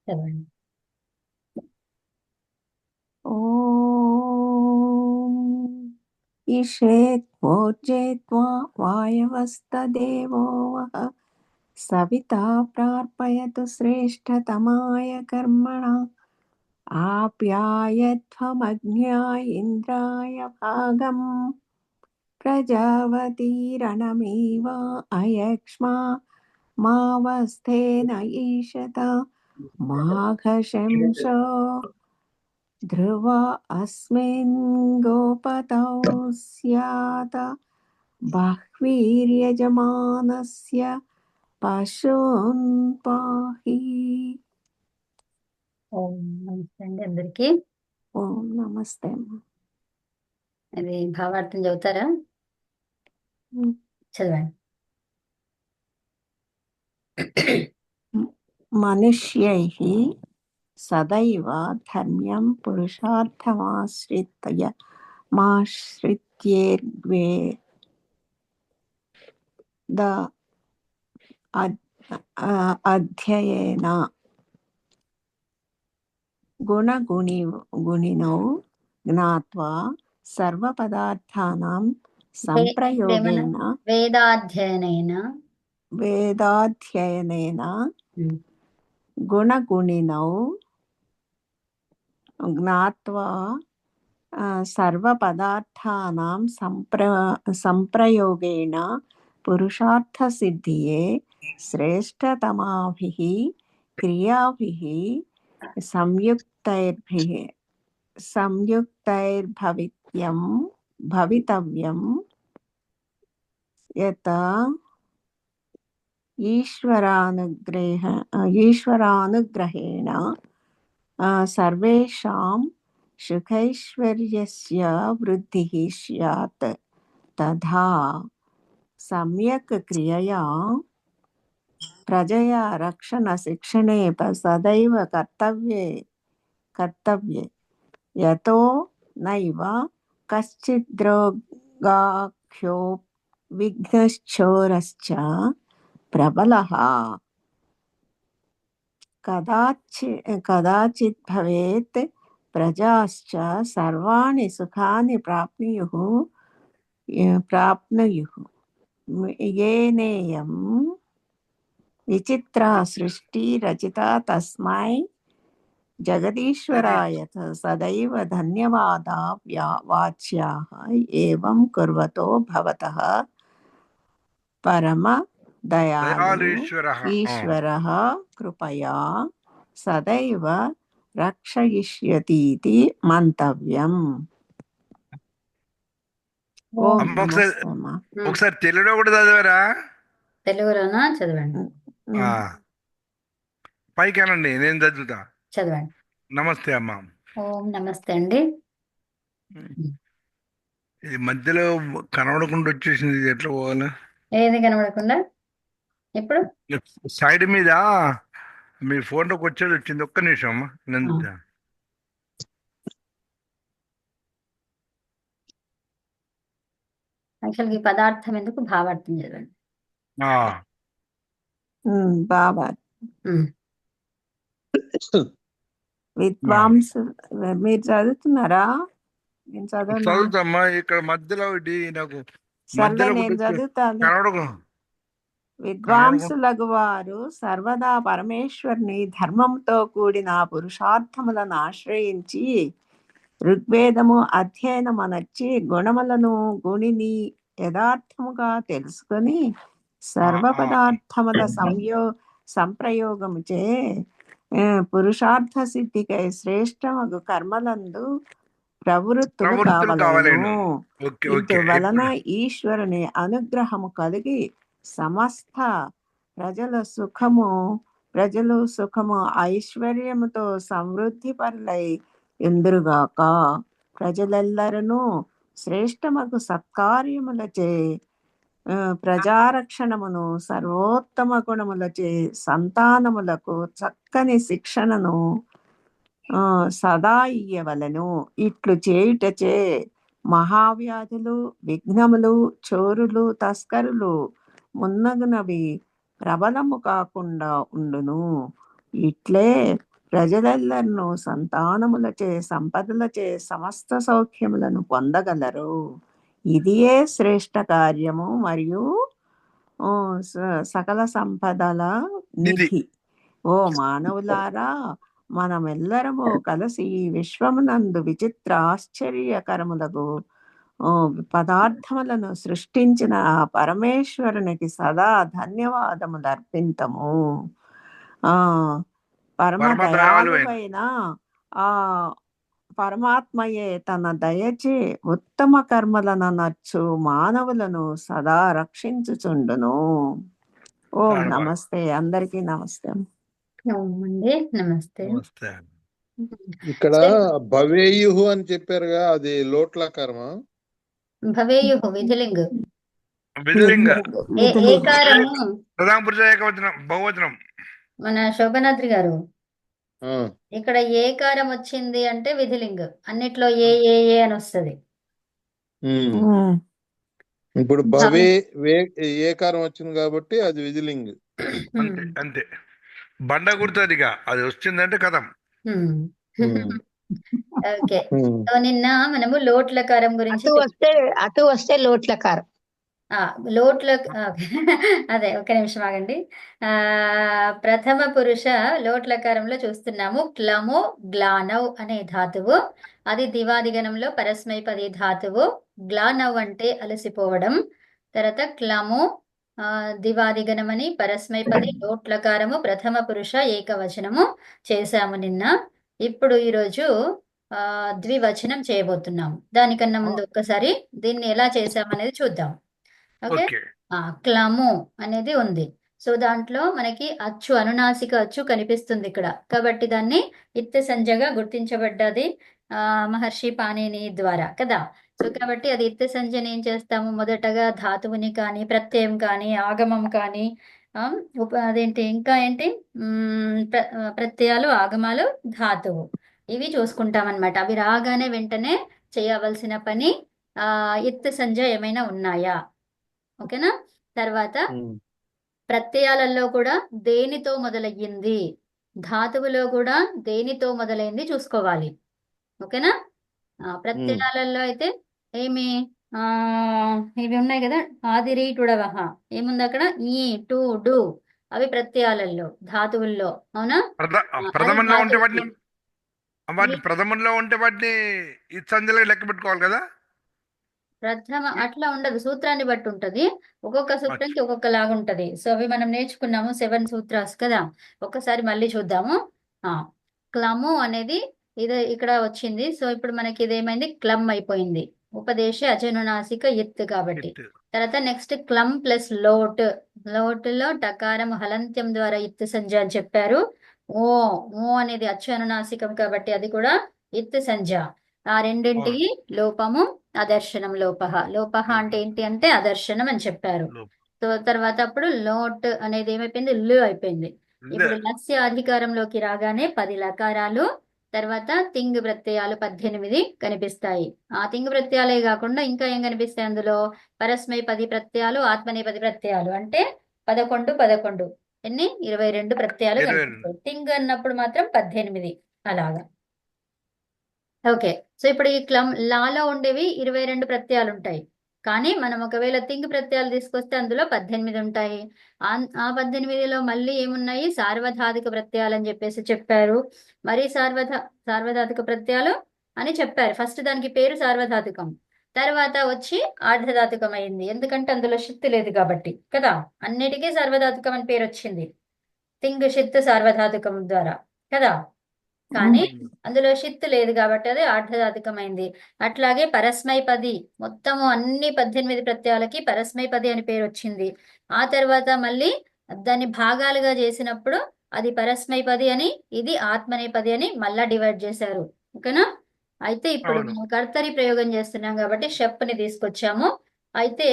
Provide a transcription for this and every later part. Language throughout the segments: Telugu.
చదవండి. ఓం ఈషేత్వోర్జేత్వా వాయవస్తదేవో వః సవితా ప్రార్పయతు శ్రేష్ఠతమాయ కర్మణ ఆప్యాయత్వమజ్ఞాయ ఇంద్రాయ భాగం ప్రజావతీరణమేవ అయక్ష్మా మావస్థేన ఈశత మాఘశంసో ధ్రువ అస్మిన్ గోపతౌ స్యాత బహ్వీర్యజమానస్య పశూన్ పాహి. ఓం నమస్తే అండి అందరికి. ఓం నమస్తే అమ్మా. అది భావార్థం చదువుతారా? చదవండి. మనుష్యైః సదైవ ధర్మ్యం పురుషార్థమాశ్రిత్యేర్వేద అధ్యయేన గుణగుణినౌ జ్ఞాత్వా సర్వపదార్థానాం సంప్రయోగేన వేదాధ్యయనేన గుణగుణినౌ జ్ఞాత్వా సర్వపదార్థానాం సంప్రయోగేణ పురుషార్థసిద్ధియే శ్రేష్టతమాభిః క్రియాభిః సంయుక్తైర్భవితవ్యం యత ఈశ్వరానుగ్రహేణ సర్వేషాం సుఖైశ్వర్యస్య వృద్ధిః స్యాత్ తథా సమ్యక్ క్రియయా ప్రజయా రక్షణ శిక్షణే సదైవ కర్తవ్యే యతో నైవ కశ్చిద్రోగాఖ్యో విఘ్నశ్చోరశ్చ ప్రబలః కదాచిత్ భవేత్ ప్రజాశ్చ సర్వాణి సుఖాని ప్రాప్నుయుః ఏనేయం విచిత్రా సృష్టి రచితా తస్మై జగదీశ్వరాయ సదైవ ధన్యవాదా వాచ్యాః ఏవం కుర్వతో భవతః పరమ దయాళు ఈశ్వరః కృపయా సదైవ రక్షయిష్యతీతి మంతవ్యం. ఒకసారి తెలుగులో కూడా చదివారా? తెలుగులోనా? చదవండి. పైకేనండి, నేను చదువుతా. చదవండి. నమస్తే అమ్మా. ఓం నమస్తే అండి. ఇది మధ్యలో కనబడకుండా వచ్చేసింది, ఇది ఎట్లా పోవాలి? ఏది కనబడకుండా? ఇప్పుడు సైడ్ మీద మీ ఫోన్లోకి వచ్చేది వచ్చింది. ఒక్క నిమిషం అమ్మా. యాక్చువల్గా ఈ పదార్థం ఎందుకు, భావార్థం చదవండి. విద్వాంసు మీరు చదువుతున్నారా? నేను చదువుతామ్మా. ఇక్కడ మధ్యలో నాకు నేను చదువుతాను. విద్వాంసులగు వారు సర్వదా పరమేశ్వరుని ధర్మంతో కూడిన పురుషార్థములను ఆశ్రయించి ఋగ్వేదము అధ్యయనమనర్చి గుణములను గుణిని యథార్థముగా తెలుసుకొని సర్వపదార్థముల సంప్రయోగముచే పురుషార్థ సిద్ధికై శ్రేష్టమగు కర్మలందు ప్రవృత్తులు కావలెను. ఇటువలన ఈశ్వరుని అనుగ్రహము కలిగి సమస్త ప్రజలు సుఖము ఐశ్వర్యముతో సమృద్ధి పరులై ఇందురుగాక. ప్రజలెల్లరూ శ్రేష్టమగు సత్కార్యములచే ప్రజారక్షణమును సర్వోత్తమ గుణములచే సంతానములకు చక్కని శిక్షణను సదా ఇయ్యవలెను. ఇట్లు చేయుటచే మహావ్యాధులు, విఘ్నములు, చోరులు, తస్కరులు మున్నగునవి ప్రబలము కాకుండా ఉండును. ఇట్లే ప్రజలెల్లర్నూ సంతానములచే సంపదలచే సమస్త సౌఖ్యములను పొందగలరు. ఇదియే శ్రేష్ఠ కార్యము మరియు సకల సంపదల నిధి. నిధి. ఓ మానవులారా, మనమెల్లరము కలిసి ఈ విశ్వమునందు విచిత్ర ఆశ్చర్యకరములకు పదార్థములను సృష్టించిన ఆ పరమేశ్వరునికి సదా ధన్యవాదములు అర్పింతము. పరమ పరమదయాళు అయిన దయాళువైన ఆ పరమాత్మయే తన దయచే ఉత్తమ కర్మలను నచ్చు మానవులను సదా రక్షించుచుండును. ఓం ధన్యవాదాలు. నమస్తే. అందరికీ నమస్తే. ఓం అండి. నమస్తే. నమస్తే. ఇక్కడ సరే. భవేయుహు అని చెప్పారుగా, అది లోట్లకారమా? భవేయుః విధిలింగ్. విధిలింగ. ఏకారము ప్రధాన పురుష ఏకవచనం బహువచనం. మన శోభనాద్రి గారు, ఆ, ఇక్కడ ఏకారం వచ్చింది అంటే విధిలింగ్. అన్నిట్లో ఏ ఏ ఏ అని వస్తుంది. ఉమ్. ఇప్పుడు భవే ఏకారం వచ్చింది కాబట్టి అది విధిలింగ్. అంతే అంతే. బండ గుర్తదిగా అది వచ్చిందంటే కథం. ఓకే. సో నిన్న మనము లోట్లకారం గురించి అటు వస్తే లోట్లకారం. లోట్ల అదే ఒక నిమిషం ఆగండి. ప్రథమ పురుష లోట్లకారంలో చూస్తున్నాము. క్లము గ్లానవ్ అనే ధాతువు, అది దివాదిగణంలో పరస్మైపది ధాతువు. గ్లానవ్ అంటే అలసిపోవడం. తర్వాత క్లము దివాదిగణమని పరస్మైపది లోట్లకారము ప్రథమ పురుష ఏకవచనము చేశాము నిన్న. ఇప్పుడు ఈరోజు ద్వివచనం చేయబోతున్నాము. దానికన్నా ముందు ఒక్కసారి దీన్ని ఎలా చేశామనేది చూద్దాం. ఓకే. ఓకే. క్లము అనేది ఉంది. సో దాంట్లో మనకి అచ్చు, అనునాసిక అచ్చు కనిపిస్తుంది ఇక్కడ. కాబట్టి దాన్ని ఇత్త సంజ్ఞగా గుర్తించబడ్డది మహర్షి పాణిని ద్వారా కదా. సో కాబట్టి అది ఇత్త సంజ్ఞని ఏం చేస్తాము, మొదటగా ధాతువుని కానీ ప్రత్యయం కానీ ఆగమం కానీ అదేంటి ఇంకా ఏంటి ప్రత్యయాలు ఆగమాలు ధాతువు ఇవి చూసుకుంటాం అన్నమాట. అవి రాగానే వెంటనే చేయవలసిన పని ఇత్త సంజ్ఞ ఏమైనా ఉన్నాయా, ఓకేనా. తర్వాత ప్రత్యయాలలో కూడా దేనితో మొదలయ్యింది, ధాతువులో కూడా దేనితో మొదలైంది చూసుకోవాలి, ఓకేనా. ప్రత్యయాలలో అయితే ఏమి ఇవి ఉన్నాయి కదా, ఆదిరి టుడవహ ఏముంది అక్కడ, ఈ టు డు అవి ప్రత్యయాలలో ధాతువుల్లో, అవునా. ప్రథమంలో ఉంటే వాటిని ఈ సంధ్యలో లెక్క పెట్టుకోవాలి కదా. ప్రథమ అట్లా ఉండదు, సూత్రాన్ని బట్టి ఉంటది. ఒక్కొక్క సూత్రంకి ఒక్కొక్క లాగా ఉంటది. సో అవి మనం నేర్చుకున్నాము 7 సూత్రాస్ కదా. ఒక్కసారి మళ్ళీ చూద్దాము. క్లము అనేది ఇది ఇక్కడ వచ్చింది. సో ఇప్పుడు మనకి ఇదేమైంది, క్లమ్ అయిపోయింది. ఉపదేశ అజనునాసిక ఎత్ కాబట్టి. తర్వాత నెక్స్ట్ క్లమ్ ప్లస్ లోట్. లోటులో టకారం హలంత్యం ద్వారా ఇత్ సంజ్ఞ అని చెప్పారు. ఓ ఓ అనేది అచ్చు అనునాసికం కాబట్టి అది కూడా ఇత్ సంజ్ఞ. ఆ రెండింటికి లోపము అదర్శనం. లోపహ అంటే ఏంటి అంటే అదర్శనం అని చెప్పారు. సో తర్వాత అప్పుడు లోట్ అనేది ఏమైపోయింది, లు అయిపోయింది. ఇప్పుడు లస్య అధికారంలోకి రాగానే 10 లకారాలు, తర్వాత తింగ్ ప్రత్యయాలు 18 కనిపిస్తాయి. ఆ తింగ్ ప్రత్యయాలే కాకుండా ఇంకా ఏం కనిపిస్తాయి అందులో, పరస్మైపది ప్రత్యయాలు, ఆత్మనేపది ప్రత్యయాలు అంటే 11 ఎన్ని 22 ప్రత్యయాలు కనిపిస్తాయి. తింగ్ అన్నప్పుడు మాత్రం 18 అలాగా. ఓకే. సో ఇప్పుడు ఈ లాలో ఉండేవి 22 ప్రత్యయాలు ఉంటాయి. కానీ మనం ఒకవేళ తింగ్ ప్రత్యయాలు తీసుకొస్తే అందులో 18 ఉంటాయి. ఆ 18లో మళ్ళీ ఏమున్నాయి, సార్వధాతుక ప్రత్యయాలు అని చెప్పారు. మరి సార్వధాతుక ప్రత్యయాలు అని చెప్పారు. ఫస్ట్ దానికి పేరు సార్వధాతుకం, తర్వాత వచ్చి ఆర్ధధాతుకం అయింది. ఎందుకంటే అందులో షిత్తు లేదు కాబట్టి కదా. అన్నిటికీ సార్వధాతుకం అని పేరు వచ్చింది తింగ్ షిత్తు సార్వధాతుకం ద్వారా కదా. కానీ అందులో షిత్తు లేదు కాబట్టి అది ఆర్ధధాతుకమైంది. అట్లాగే పరస్మైపది మొత్తము అన్ని 18 ప్రత్యయాలకి పరస్మైపది అని పేరు వచ్చింది. ఆ తర్వాత మళ్ళీ దాన్ని భాగాలుగా చేసినప్పుడు అది పరస్మైపది అని, ఇది ఆత్మనేపది అని మళ్ళా డివైడ్ చేశారు, ఓకేనా. అయితే ఇప్పుడు మనం కర్తరి ప్రయోగం చేస్తున్నాం కాబట్టి షెప్ని తీసుకొచ్చాము. అయితే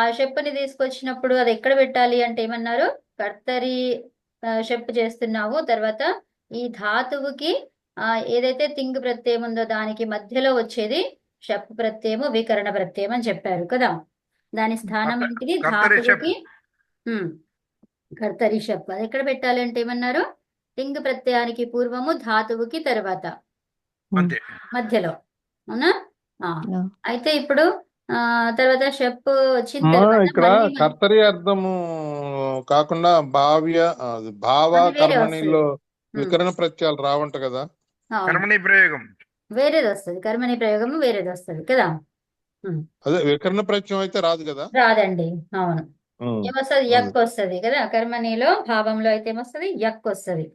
ఆ షెప్ని తీసుకొచ్చినప్పుడు అది ఎక్కడ పెట్టాలి అంటే ఏమన్నారు, కర్తరి షెప్ చేస్తున్నావు, తర్వాత ఈ ధాతువుకి ఏదైతే తింగ్ ప్రత్యయం ఉందో దానికి మధ్యలో వచ్చేది షప్ ప్రత్యయము, వికరణ ప్రత్యయం అని చెప్పారు కదా. దాని స్థానం ఏంటిది, ధాతువుకి కర్తరి షప్. అది ఎక్కడ పెట్టాలి అంటే ఏమన్నారు, తింగ్ ప్రత్యయానికి పూర్వము, ధాతువుకి తర్వాత, అంతే. మధ్యలో. అవునా? ఆ, ఆ. అయితే ఇప్పుడు తర్వాత షప్ వచ్చిన అమ్మా తర్వాత ఇక్కడ మళ్ళీ మనం కర్తరి అర్థము కాకుండా భావ అది వేరే కర్మణిలో వస్తుంది. వికరణ ప్రత్యయాలు రావంట కదా. అవును, కర్మణి ప్రయోగం. వేరేది వస్తుంది. కర్మని ప్రయోగము వేరేది వస్తుంది కదా. ఉమ్. అదే వికరణ ప్రత్యయం అయితే రాదు కదా. రాదండి. అవును, ఉమ్, ఏమొస్తుంది? అది యక్ వస్తుంది కదా. కర్మనిలో భావంలో అయితే ఏమొస్తుంది? యక్ వస్తుంది.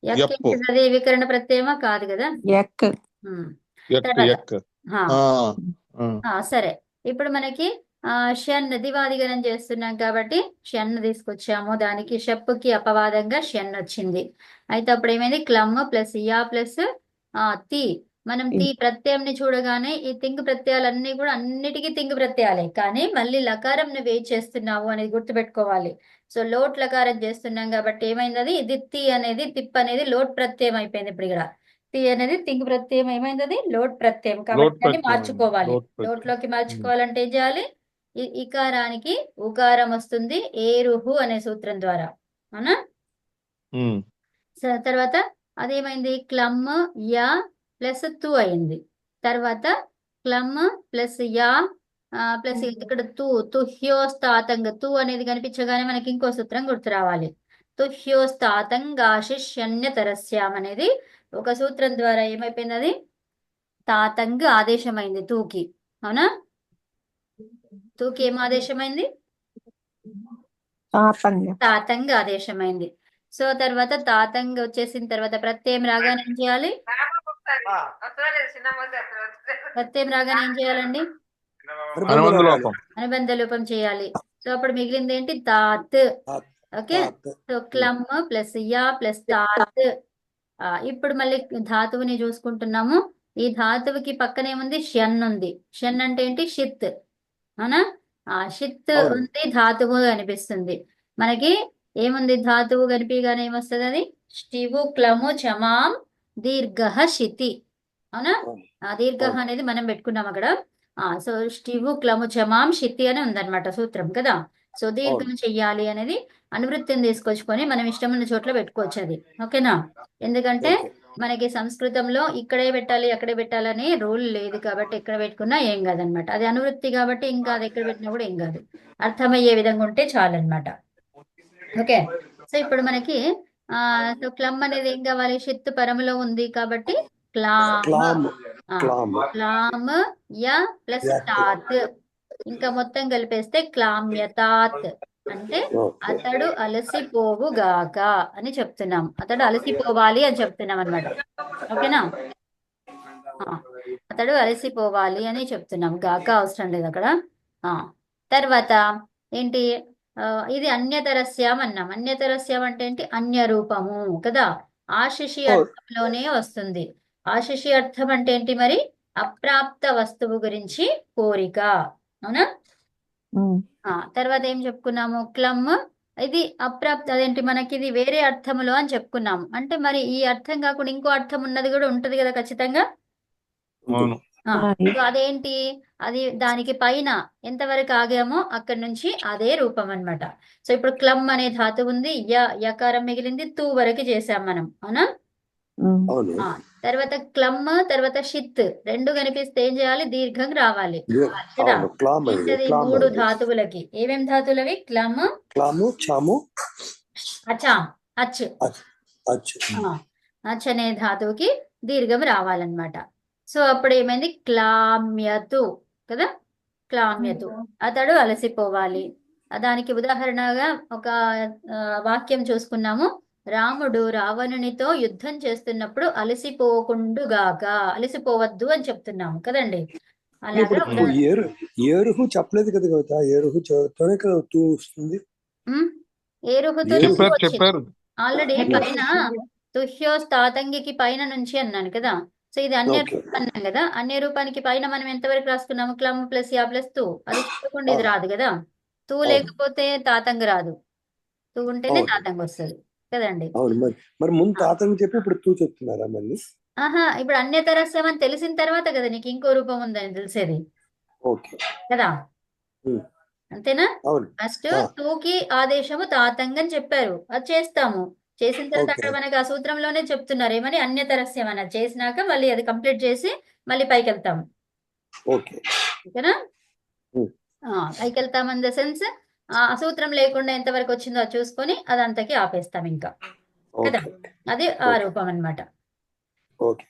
యక్ ఎప్పు ఏంటిది? అది వికరణ ప్రత్యయమా? కాదు కదా. ఎక్ ఉమ్. ఎక్ తర్వాత ఎక్ ఆ, ఆ, ఆ. సరే, ఇప్పుడు మనకి షన్ దివాదిగణం చేస్తున్నాం కాబట్టి షన్ తీసుకొచ్చాము. దానికి షప్పుకి అపవాదంగా షన్ వచ్చింది. అయితే అప్పుడు ఏమైంది? క్లమ్ ప్లస్ యా ప్లస్ తి. మనం తి ప్రత్యయంని చూడగానే ఈ తింగ్ ప్రత్యయాలన్నీ కూడా అన్నిటికీ తింగ్ ప్రత్యయాలే, కానీ మళ్ళీ లకారం నువ్వు ఏం చేస్తున్నావు అనేది గుర్తుపెట్టుకోవాలి. సో లోట్ లకారం చేస్తున్నాం కాబట్టి ఏమైంది? అది ఇది తి అనేది, తిప్ అనేది లోట్ ప్రత్యయం అయిపోయింది. ఇప్పుడు ఇక్కడ తి అనేది తింగ్ ప్రత్యయం ఏమైంది? అది లోట్ ప్రత్యయం లోట్ కాబట్టి దాన్ని ప్రత్యయం మార్చుకోవాలి. లోట్ ప్రత్యయం. లోట్లోకి మార్చుకోవాలంటే ఏం చేయాలి? ఇకారానికి ఉకారం వస్తుంది ఏరుహు అనే సూత్రం ద్వారా. అవునా? ఉమ్, తర్వాత అదేమైంది? క్లమ్ యా ప్లస్ తు అయింది. తర్వాత క్లమ్ ప్లస్ యా ప్లస్ ఇక్కడ తుహ్యోస్తాతంగ. తు అనేది కనిపించగానే మనకి ఇంకో సూత్రం గుర్తు రావాలి. తుహ్యోస్తాతంగాశిష్యన్యతరస్యాం అనేది ఒక సూత్రం ద్వారా ఏమైపోయింది? అది తాతంగ్ ఆదేశమైంది తూకి. అవునా? తూకి ఏం ఆదేశమైంది? తాతంగ. తాతంగ్ ఆదేశమైంది. సో తర్వాత తాతంగ్ వచ్చేసిన తర్వాత ప్రత్యయం రాగానే ఏం చేయాలి? ప్రత్యయం రాగానే ఏం చేయాలండి? అనుబంధ లోపం. అనుబంధ లోపం చేయాలి. సో అప్పుడు మిగిలింది ఏంటి? తాత్. ఓకే, సో క్లమ్ ప్లస్ యా ప్లస్ తాత్. ఇప్పుడు మళ్ళీ ధాతువుని చూసుకుంటున్నాము. ఈ ధాతువుకి పక్కనేముంది? షన్ ఉంది. షన్ అంటే ఏంటి? షిత్. అవునా? షిత్ ఉంది, ధాతువు అనిపిస్తుంది మనకి. ఏముంది? ధాతువు కనిపించగానే ఏమొస్తుంది? అది స్టివు క్లము చమాం దీర్ఘ శితి. అవునా? దీర్ఘ అనేది మనం పెట్టుకున్నాం అక్కడ. సో స్టివు క్లము చమాం శితి అని ఉందన్నమాట సూత్రం కదా. సో దీర్ఘం చెయ్యాలి అనేది అనువృత్తిని తీసుకొచ్చుకొని మనం ఇష్టమున్న చోట్ల పెట్టుకోవచ్చు అది. ఓకేనా? ఎందుకంటే మనకి సంస్కృతంలో ఇక్కడే పెట్టాలి అక్కడే పెట్టాలని రూల్ లేదు కాబట్టి ఎక్కడ పెట్టుకున్నా ఏం కాదనమాట. అది అనువృత్తి కాబట్టి ఇంకా అది ఎక్కడ పెట్టినా కూడా ఏం కాదు, అర్థమయ్యే విధంగా ఉంటే చాలన్నమాట. ఓకే, సో ఇప్పుడు మనకి సో క్లమ్ అనేది ఏం కావాలి? షిత్ పరములో ఉంది కాబట్టి క్లామ్. క్లామ్ య ప్లస్ తాత్, ఇంకా మొత్తం కలిపేస్తే క్లామ్యతాత్. అంటే అతడు అలసిపోవుగాక అని చెప్తున్నాం. అతడు అలసిపోవాలి అని చెప్తున్నాం అనమాట. ఓకేనా? అతడు అలసిపోవాలి అని చెప్తున్నాం. గాక అవసరం లేదు అక్కడ. తర్వాత ఏంటి? ఇది అన్యతరస్యం అన్నాం. అన్యతరస్యం అంటే ఏంటి? అన్య రూపము కదా. ఆశిషి అర్థంలోనే వస్తుంది. ఆశిషి అర్థం అంటే ఏంటి మరి? అప్రాప్త వస్తువు గురించి కోరిక. అవునా? తర్వాత ఏం చెప్పుకున్నాము? క్లమ్ ఇది అప్రాప్త, అదేంటి మనకి ఇది వేరే అర్థములో అని చెప్పుకున్నాము. అంటే మరి ఈ అర్థం కాకుండా ఇంకో అర్థం ఉన్నది కూడా ఉంటది కదా ఖచ్చితంగా. సో అదేంటి? అది దానికి పైన ఎంతవరకు ఆగామో అక్కడి నుంచి అదే రూపం అన్నమాట. సో ఇప్పుడు క్లమ్ అనే ధాతువు ఉంది, యకారం మిగిలింది, తూ వరకు చేసాం మనం. అవునా? తర్వాత క్లమ్ తర్వాత షిత్ రెండు కనిపిస్తే ఏం చేయాలి? దీర్ఘం రావాలి కదా. ఏంటది? 3 ధాతువులకి. ఏమేం ధాతువులవి? క్లమ్, అచాం, అచ్. అచ్ అనే ధాతువుకి దీర్ఘం రావాలన్నమాట. సో అప్పుడు ఏమైంది? క్లామ్యతు కదా. క్లామ్యతు, అతడు అలసిపోవాలి. దానికి ఉదాహరణగా ఒక వాక్యం చూసుకున్నాము. రాముడు రావణునితో యుద్ధం చేస్తున్నప్పుడు అలసిపోకుండుగాక, అలసిపోవద్దు అని చెప్తున్నాము కదండి. అలాగా ఏరుహు చెప్పలేదు కదా కవిత. ఏరుహు తోనే కదా తూ వస్తుంది. ఏరుహుతో చెప్పారు. ఆల్రెడీ పైన తుహ్యోస్తాతంగికి పైన నుంచి అన్నాను కదా. సో ఇది అన్య రూపం అన్నాం కదా. అన్య రూపానికి పైన మనం ఎంతవరకు రాసుకున్నాము? క్లమ్ ప్లస్ యా ప్లస్ తూ. అది చెప్పకుండా ఇది రాదు కదా. తూ లేకపోతే తాతంగ్ రాదు, తూ ఉంటేనే తాతంగ్ వస్తుంది కదండి. మరి ముందు తాతంగి చెప్పి ఇప్పుడు తూ చెప్తున్నారా మళ్ళీ? ఇప్పుడు అన్యతరస్యం అని తెలిసిన తర్వాత కదా నీకు ఇంకో రూపం ఉందని తెలిసేది కదా. అంతేనా? ఫస్ట్ తూకి ఆదేశము తాతంగ్ అని చెప్పారు, అది చేస్తాము. చేసిన తర్వాత ఓకే అక్కడ మనకి ఆ సూత్రంలోనే చెప్తున్నారు ఏమని అన్యతరస్యం అన్నది చేసినాక మళ్ళీ అది కంప్లీట్ చేసి మళ్ళీ పైకి వెళ్తాం. ఓకే ఓకేనా? ఉమ్, పైకి వెళ్తాం ఇన్ ద సెన్స్ ఆ సూత్రం లేకుండా ఎంతవరకు వచ్చిందో అది చూసుకొని అదంతకి ఆపేస్తాం ఇంకా కదా. ఓకే అది ఆ ఓకే రూపం అన్నమాట. ఓకే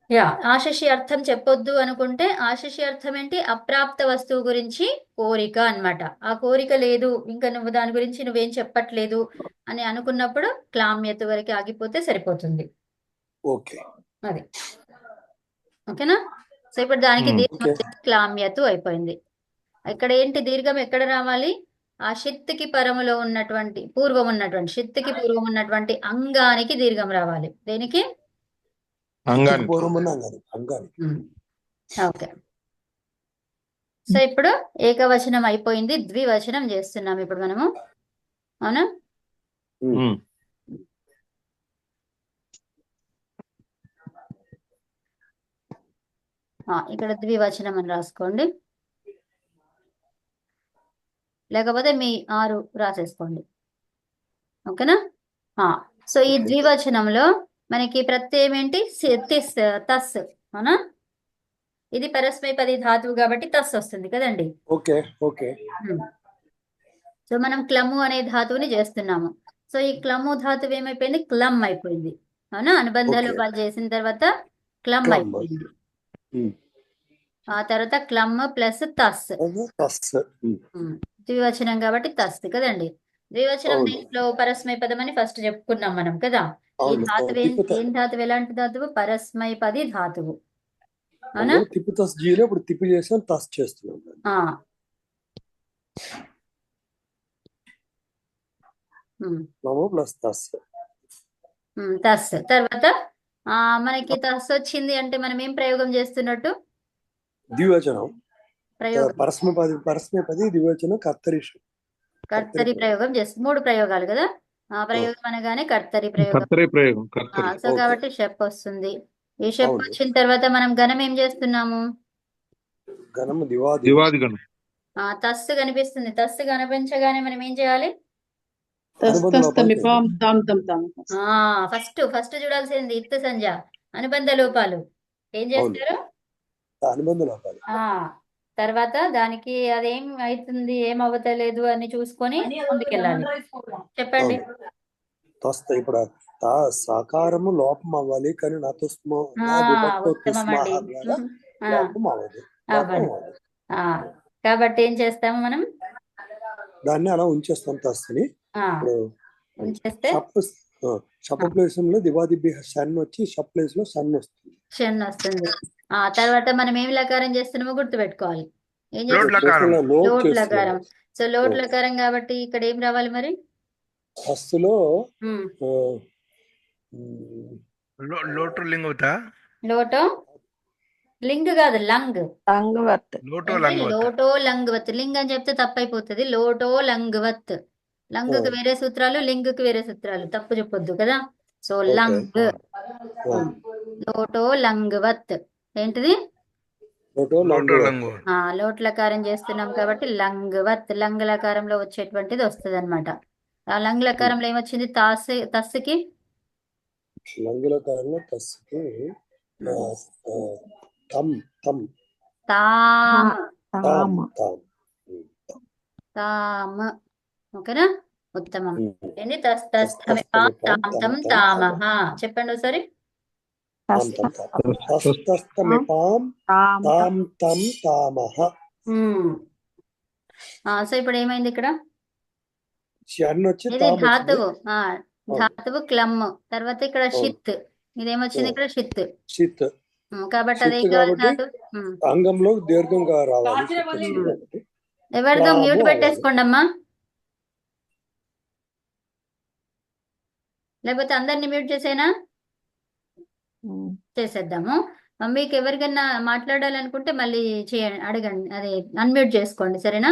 యా ఆశషి అర్థం చెప్పొద్దు అనుకుంటే ఆశషి అర్థం ఏంటి? అప్రాప్త వస్తువు గురించి కోరిక అన్నమాట. ఆ కోరిక లేదు ఇంకా నువ్వు దాని గురించి నువ్వేం చెప్పట్లేదు అని అనుకున్నప్పుడు క్లామ్యత వరకు ఆగిపోతే సరిపోతుంది. ఓకే అది ఓకేనా? సో ఇప్పుడు దానికి ఉమ్. దీర్ఘం ఓకే వచ్చేసి క్లామ్యతు అయిపోయింది. ఇక్కడ ఏంటి దీర్ఘం ఎక్కడ రావాలి? ఆ షిత్తుకి పరములో ఉన్నటువంటి పూర్వం ఉన్నటువంటి షిత్తుకి పూర్వం ఉన్నటువంటి అంగానికి దీర్ఘం రావాలి. దేనికి? ఇంటికి అంగానికి. పూర్వం ఉన్న అంగానికి ఓకే. సో ఇప్పుడు ఏకవచనం అయిపోయింది, ద్వివచనం చేస్తున్నాం ఇప్పుడు మనము. అవునా? ఉమ్. ఇక్కడ ద్వివచనం అని రాసుకోండి, లేకపోతే మీ 6 రాసేసుకోండి. ఓకేనా? సో ఈ ఓకే ద్వివచనంలో మనకి ప్రత్యయం ఏంటి? తిస్ తస్. అవునా? ఇది పరస్మైపది ధాతువు కాబట్టి తస్ వస్తుంది కదండి. ఓకే ఓకే సో మనం క్లము అనే ధాతువుని చేస్తున్నాము. సో ఈ క్లము ధాతువు ఏమైపోయింది? క్లమ్ అయిపోయింది. అవునా? అనుబంధ ఓకే లోపాలు చేసిన తర్వాత క్లమ్ క్లమ్ అయిపోయింది. ఆ తర్వాత క్లమ్ ప్లస్ తస్. తస్ ద్వివచనం కాబట్టి తస్ కదండి. ద్వివచనం అవును దీంట్లో పరస్మైపదం అని ఫస్ట్ చెప్పుకున్నాం మనం కదా. ఈ అవును ధాతువు ఏం ధాతువు? ఎలాంటి ధాతువు? పరస్మైపది ధాతువు. అవునా? తిప్పు తస్ జీలో ఇప్పుడు తిప్పి చేసాం తస్ చేస్తున్నాం ఆ ఉమ్, నమో ప్లస్ తస్ తస్ తర్వాత మనకి తస్ వచ్చింది అంటే మనం ఏం ప్రయోగం చేస్తున్నట్టు? ద్వివచనం ప్రయోగం పరస్మైపది ద్వివచనం కర్తరిషు కర్తరి ప్రయోగం చేస్తుంది. 3 ప్రయోగాలు కదా. ప్రయోగం అనగానే కర్తరి ప్రయోగం. కర్తరి ప్రయోగం కర్తరి. సో ఓకే కాబట్టి షెప్ వస్తుంది. ఈ షెప్ అవును వచ్చిన తర్వాత మనం గణం ఏం చేస్తున్నాము? గణము దివాది దివాది గణం. తస్సు కనిపిస్తుంది. తస్సు కనిపించగానే మనం ఏం చేయాలి? అనుబంధ లోపాలు చేయాలి. ఫస్ట్ చూడాల్సింది ఇత్తు సంజ అనుబంధ లోపాలు ఏం అవును చేస్తారు? అనుబంధ లోపాలు తర్వాత దానికి అదేం అవుతుంది ఏం అవ్వతలేదు అని చూసుకొని ముందుకెళ్ళాలి. చెప్పండి. అవును తస్త ఇప్పుడు సాకారము లోపం అవ్వాలి కానీ నతుస్మ విభక్తో ఉత్తమం అండి. తుస్మహ లోపం అవ్వదు లోపం అవ్వండి. అవ్వదు కాబట్టి ఏం చేస్తాము మనం? దాన్ని అలా ఉంచేస్తాం తస్తని ఇప్పుడు ఉంచేస్తే షప్ ప్లేస్ లో దివాది సన్ వచ్చి షప్ ప్లేస్ లో సన్ వస్తుంది. షన్ వస్తుంది. తర్వాత మనం ఏం లకారం చేస్తున్నామో గుర్తుపెట్టుకోవాలి. ఏం లోట్ చేస్తాం? లకారం. లోట్ లోట్ చేస్తున్నాం లకారం. సో లోట్ లకారం కాబట్టి ఇక్కడ ఏం రావాలి మరి? హస్తులో ఉమ్, లోటు లింగ్ అవుతా. లోటో లింగ్ కాదు లంగ్. లంగవత్ లోటో ఏంటి? లంగ్ అవుతా. లోటో లంగ్వత్. లింగ్ అని చెప్తే తప్పైపోతుంది. లోటో లంగ్వత్. లంగ్కి వేరే సూత్రాలు, లింగ్కి వేరే సూత్రాలు. తప్పు చెప్పొద్దు కదా. సో ఓకే లంగ్. లోటో లంగ్వత్ ఏంటిది? లోటో లోటో లంగ్ లంగ్. లోట్ లకారం చేస్తున్నాం కాబట్టి లంగ్వత్. లంగ్ లకారంలో వచ్చేటువంటిది వస్తుంది అనమాట. ఆ లంగ్ లకారంలో ఏమొచ్చింది? తస్సుకి లంగుల కారణంలో తస్సుకి తమ్ తమ్ తామ్. తామ్ తామ్ తామ్. ఓకేనా? ఉత్తమం. ఏంటి? చెప్పండి ఒకసారి. తస్తమిపాం తాం తం తామహ. సో ఇప్పుడు ఏమైంది ఇక్కడ? షన్ వచ్చి ఇది తామ్ ధాతువు. వచ్చింది. ధాతువు క్లమ్. తర్వాత ఇక్కడ షిత్. ఇదేమొచ్చింది? ఇక్కడ షిత్. షిత్ కాబట్టి అదేం షిత్ కావాలి? కాబట్టి ధాతు అంగంలో దీర్ఘంగా రావాలి షిత్ వచ్చింది కాబట్టి. ఎవరిదో క్లాము మ్యూట్ అవ్వాలి. పెట్టేసుకోండి అమ్మా, లేకపోతే అందరిని మ్యూట్ చేసేనా? చేసేద్దాము. మీకు ఎవరికైనా మాట్లాడాలనుకుంటే మళ్ళీ చేయండి, అడగండి, అదే అన్మ్యూట్ చేసుకోండి. సరేనా?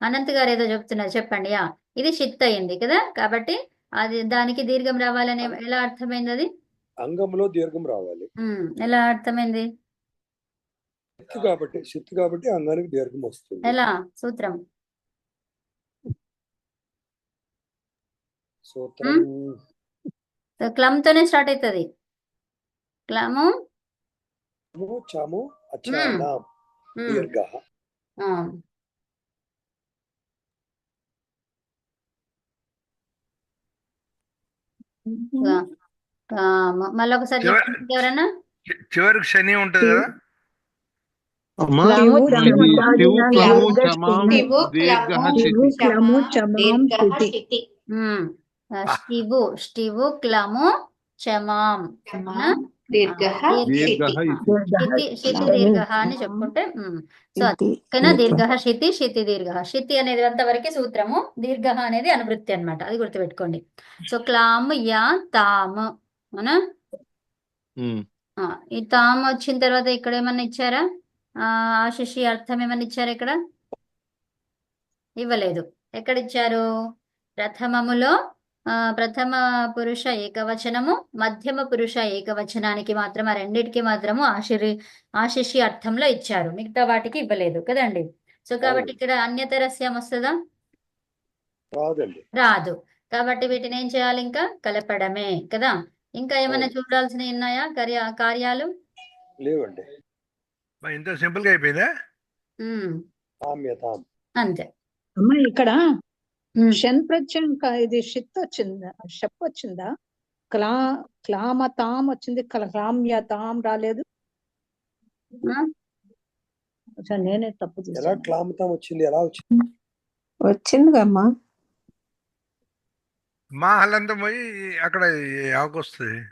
అనంత్ గారు ఏదో చెప్తున్నారు, చెప్పండి. ఇది షిత్ అయింది కదా, కాబట్టి అది దానికి దీర్ఘం రావాలని ఎలా అర్థమైంది? అది అంగంలో దీర్ఘం రావాలి. ఎలా అర్థమైంది? షిత్ కాబట్టి అంగానికి దీర్ఘం వస్తుంది. ఎలా సూత్రం? సూత్రం క్లమ్ తోనే స్టార్ట్ అవుతుంది. క్లము చము అచానా దీర్ఘ మళ్ళీ ఒకసారి చివరి చెప్పండి ఎవరన్నా. చివరికి శని ఉంటది కదా. అమ్మా క్లము ఇది శివు క్లము దీర్ఘ చమాం శితి. దీర్ఘ శివు శితి. క్లము చమాం శితి. స్టివు క్లము చమాం దీర్ఘ దీర్ఘ శితి శితి దీర్ఘ అని చెప్పుకుంటే సో ఇది ఓకేనా. దీర్ఘ. దీర్ఘ శితి శితి దీర్ఘ. శితి అనేది అంతవరకు సూత్రము, దీర్ఘ అనేది అనువృత్తి అన్నమాట. అది గుర్తుపెట్టుకోండి. సో క్లాము యా తాము అవునా. ఈ తాము వచ్చిన తర్వాత ఇక్కడ ఏమన్నా ఇచ్చారా? ఆశిషి అర్థం ఏమన్నా ఇచ్చారా? ఇక్కడ ఇవ్వలేదు. ఎక్కడ ఇచ్చారు? ప్రథమములో ప్రథమ పురుష ఏకవచనము, మధ్యమ పురుష ఏకవచనానికి మాత్రం, ఆ రెండిటికి మాత్రము ఆశిషి అర్థంలో ఇచ్చారు, మిగతా వాటికి ఇవ్వలేదు కదండి. సో కాబట్టి ఇక్కడ అన్యతరస్యం వస్తుందా? రాదు. కాబట్టి వీటిని ఏం చేయాలి? ఇంకా కలపడమే కదా. ఇంకా ఏమైనా చూడాల్సినవి ఉన్నాయా? కార్యాలు లేవండి. ఇంత సింపుల్ గా అయిపోయిందా? అంతే. అమ్మా ఇక్కడ షన్ ప్రత్యయం ఇది షిత్ వచ్చిందా, షప్ వచ్చిందా? క్లామతాం వచ్చింది, క్లామ్యతాం రాలేదు. నేనే తప్పు ఎలా చేశాను. క్లామతం వచ్చింది? ఎలా వచ్చింది? వచ్చిందిగమ్మా. మా హల్లంతా పోయి అక్కడ ఆకొస్తుంది.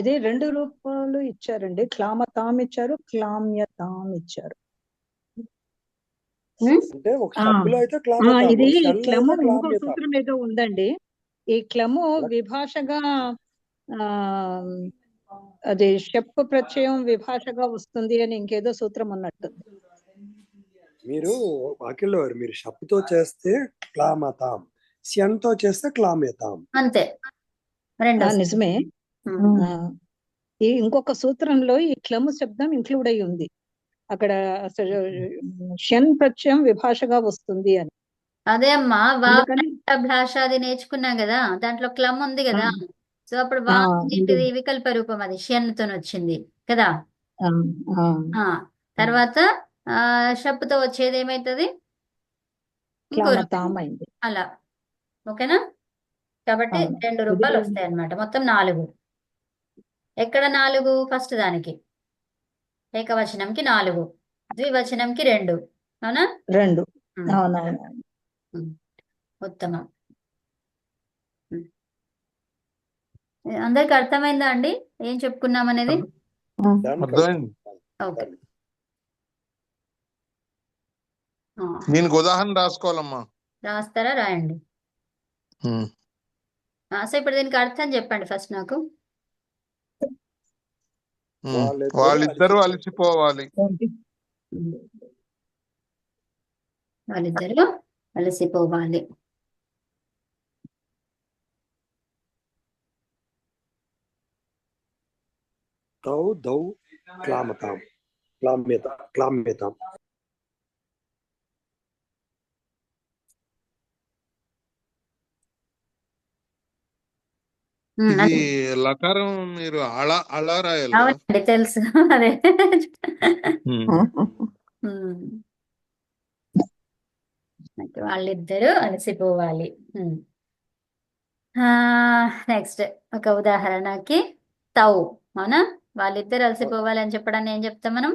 ఇది 2 రూపాలు ఇచ్చారండి. క్లామతాం ఇచ్చారు, క్లామ్యతాం ఇచ్చారు. అంటే ఒక సబ్బులో అయితే క్లామతాము, ఇది షన్లో క్లము అయితే ఇంకో క్లామ్యతాం. సూత్రం ఏదో ఉందండి. ఈ క్లము విభాషగా అది షప్ ప్రత్యయం విభాషగా వస్తుంది అని ఇంకేదో సూత్రం ఉన్నట్టు. మీరు వాక్యంలో మీరు షప్తో చేస్తే క్లామతాం, శ్యన్తో చేస్తే క్లామ్యతాం. అంతే. రెండో నిజమే. ఈ ఇంకొక సూత్రంలో ఈ క్లము శబ్దం ఇంక్లూడ్ అయి ఉంది. అక్కడ షన్ ప్రత్యయం విభాషగా వస్తుంది అని. అదే అమ్మా, అందుకని భాష అది నేర్చుకున్నాం కదా, దాంట్లో క్లమ్ ఉంది కదా. సో అప్పుడు వా ఏంటిది? వికల్ప రూపం, అది షన్తో వచ్చింది కదా. తర్వాత షప్తో వచ్చేది ఏమైతుంది? ఇంకో క్లామతాం అయింది. అలా ఓకేనా. కాబట్టి 2 రూపాయలు వస్తాయి అన్నమాట. మొత్తం 4. ఎక్కడ 4? ఫస్ట్ దానికి ఏకవచనంకి 4, ద్వివచనంకి 2 అవునా. 2 అవునవును. ఉత్తమం. అందరికి అర్థమైందా అండి ఏం చెప్పుకున్నాం అనేది? అర్థమైంది. ఓకే. దీనికి ఉదాహరణ రాసుకోవాలమ్మా. రాస్తారా? రాయండి. సో ఇప్పుడు దీనికి అర్థం చెప్పండి ఫస్ట్ నాకు. వాళ్ళిద్దరూ అలసిపోవాలి. వాళ్ళిద్దరూ అలసిపోవాలి. తౌ దౌ క్లామతాం క్లామ్యతాం. ఇది లకారం మీరు అలా రాయాలి కదా. అవునండి, తెలుసు. అదే వాళ్ళిద్దరూ అలసిపోవాలి. నెక్స్ట్ ఒక ఉదాహరణకి తౌ అవునా. వాళ్ళిద్దరు అలసిపోవాలి అని చెప్పడాన్ని ఏం చెప్తాం మనం?